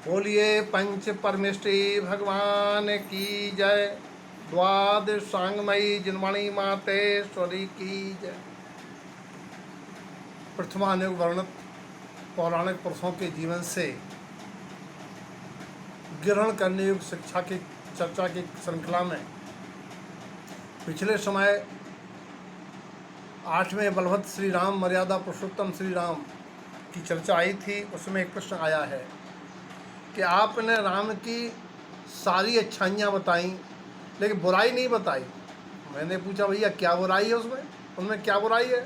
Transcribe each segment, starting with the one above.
बोलिए पंच परमेष्ठी भगवान की जय। द्वादश सांगमयी जिनवाणी मातेश्वरी की जय। प्रथमानुग वर्णित पौराणिक पुरुषों के जीवन से ग्रहण करने योग्य शिक्षा की चर्चा की श्रृंखला में पिछले समय 8वें बलवत्त श्री राम मर्यादा पुरुषोत्तम श्री राम की चर्चा आई थी। उसमें एक प्रश्न आया है कि आपने राम की सारी अच्छाइयाँ बताई लेकिन बुराई नहीं बताई। मैंने पूछा भैया क्या बुराई है उनमें क्या बुराई है?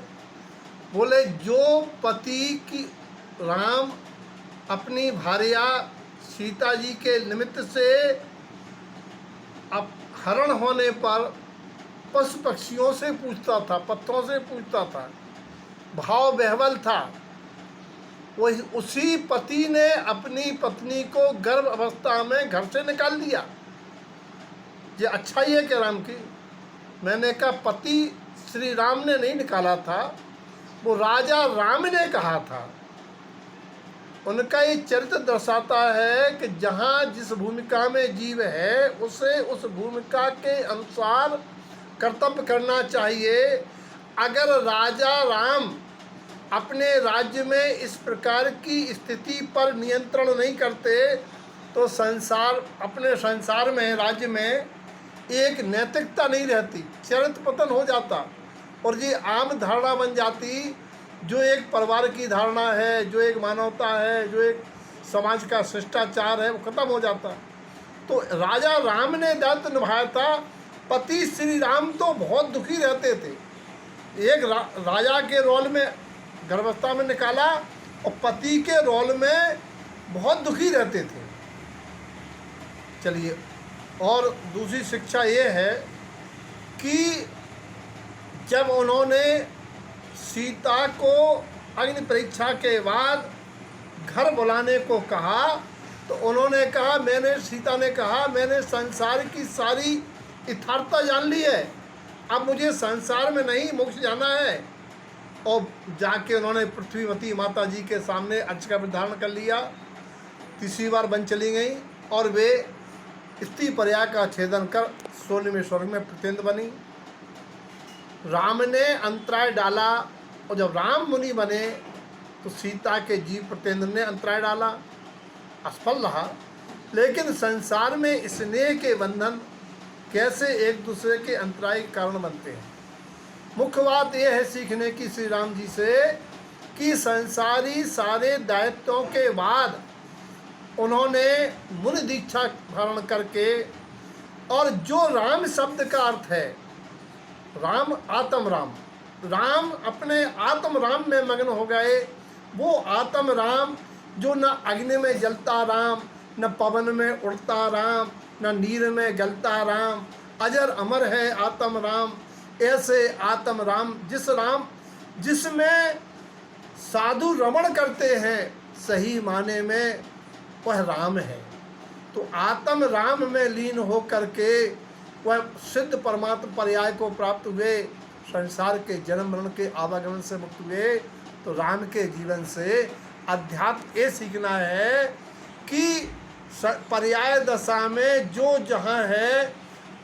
बोले जो पति की राम अपनी भार्या सीता जी के निमित्त से अपहरण होने पर पशु पक्षियों से पूछता था, पत्थरों से पूछता था, भाव बेहवल था, वही उसी पति ने अपनी पत्नी को गर्भ अवस्था में घर से निकाल दिया। ये अच्छाई है क्या राम की? मैंने कहा पति श्री राम ने नहीं निकाला था, वो राजा राम ने कहा था। उनका ये चरित्र दर्शाता है कि जहाँ जिस भूमिका में जीव है उसे उस भूमिका के अनुसार कर्तव्य करना चाहिए। अगर राजा राम अपने राज्य में इस प्रकार की स्थिति पर नियंत्रण नहीं करते तो अपने संसार में राज्य में एक नैतिकता नहीं रहती, चरित्र पतन हो जाता और ये आम धारणा बन जाती। जो एक परिवार की धारणा है, जो एक मानवता है, जो एक समाज का शिष्टाचार है, वो खत्म हो जाता। तो राजा राम ने दायित्व निभाया था। पति श्री राम तो बहुत दुखी रहते थे। एक राजा के रोल में गर्भावस्था में निकाला और पति के रोल में बहुत दुखी रहते थे। चलिए, और दूसरी शिक्षा ये है कि जब उन्होंने सीता को अग्नि परीक्षा के बाद घर बुलाने को कहा तो उन्होंने कहा, सीता ने कहा मैंने संसार की सारी यथार्थता जान ली है, अब मुझे संसार में नहीं मोक्ष जाना है। और जाके उन्होंने पृथ्वीवती माता जी के सामने अर्च का धारण कर लिया। तीसरी बार बन चली गई और वे स्त्री पर्याय का छेदन कर 16वें स्वर्ग में प्रतिन्द्र बनी। राम ने अंतराय डाला और जब राम मुनि बने तो सीता के जीव प्रतिन्द्र ने अंतराय डाला, असफल रहा। लेकिन संसार में स्नेह के बंधन कैसे एक दूसरे के अंतराय के कारण बनते हैं। मुख्य बात यह है सीखने की श्री राम जी से कि संसारी सारे दायित्वों के बाद उन्होंने मुनि दीक्षा धारण करके, और जो राम शब्द का अर्थ है राम आत्म राम, राम अपने आत्म राम में मग्न हो गए। वो आत्म राम जो न अग्नि में जलता राम, न पवन में उड़ता राम, न नीर में गलता राम, अजर अमर है आत्म राम। ऐसे आत्म राम जिसमें साधु रमण करते हैं, सही माने में वह राम है। तो आत्म राम में लीन हो करके वह सिद्ध परमात्मा पर्याय को प्राप्त हुए, संसार के जन्म मरण के आवागमन से मुक्त हुए। तो राम के जीवन से अध्यात्म ये सीखना है कि पर्याय दशा में जो जहाँ है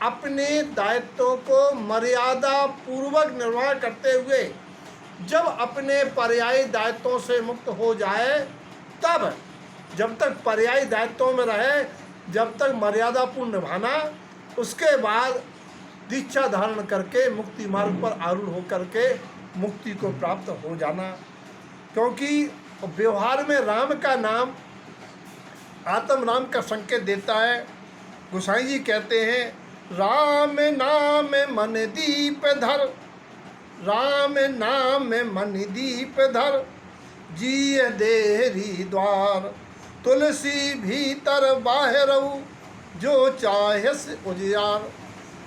अपने दायित्वों को मर्यादा पूर्वक निर्वाह करते हुए जब अपने पर्यायी दायित्वों से मुक्त हो जाए, तब जब तक पर्यायी दायित्वों में रहे, जब तक मर्यादापूर्ण निभाना, उसके बाद दीक्षा धारण करके मुक्ति मार्ग पर आरूढ़ होकर के मुक्ति को प्राप्त हो जाना। क्योंकि व्यवहार में राम का नाम आत्म राम का संकेत देता है। गोसाई जी कहते हैं, राम नाम मन दीप धर, राम नाम मन दीप धर, जिय देहरी द्वार, तुलसी भीतर बाहरऊ, जो चाहे से उजियार।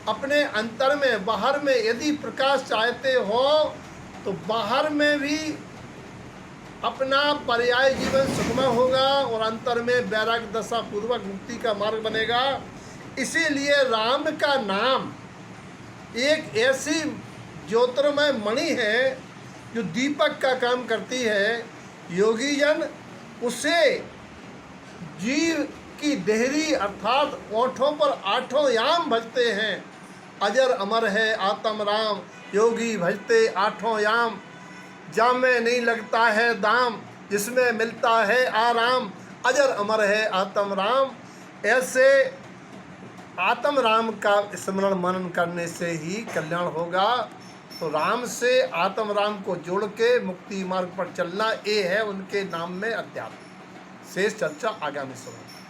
अपने अंतर में बाहर में यदि प्रकाश चाहते हो तो बाहर में भी अपना पर्याय जीवन सुखमय होगा और अंतर में वैराग्य दशा पूर्वक मुक्ति का मार्ग बनेगा। इसीलिए राम का नाम एक ऐसी ज्योतिर्मय मणि है जो दीपक का काम करती है। योगी जन उसे जीव की देहरी अर्थात ओंठों पर आठों याम भजते हैं। अजर अमर है आत्म राम, योगी भजते आठों याम। जामे नहीं लगता है दाम, जिसमें मिलता है आराम। अजर अमर है आत्म राम। ऐसे आत्म राम का स्मरण मनन करने से ही कल्याण होगा। तो राम से आत्म राम को जोड़ के मुक्ति मार्ग पर चलना, ये है उनके नाम में अध्यात्म। शेष चर्चा आगामी समय।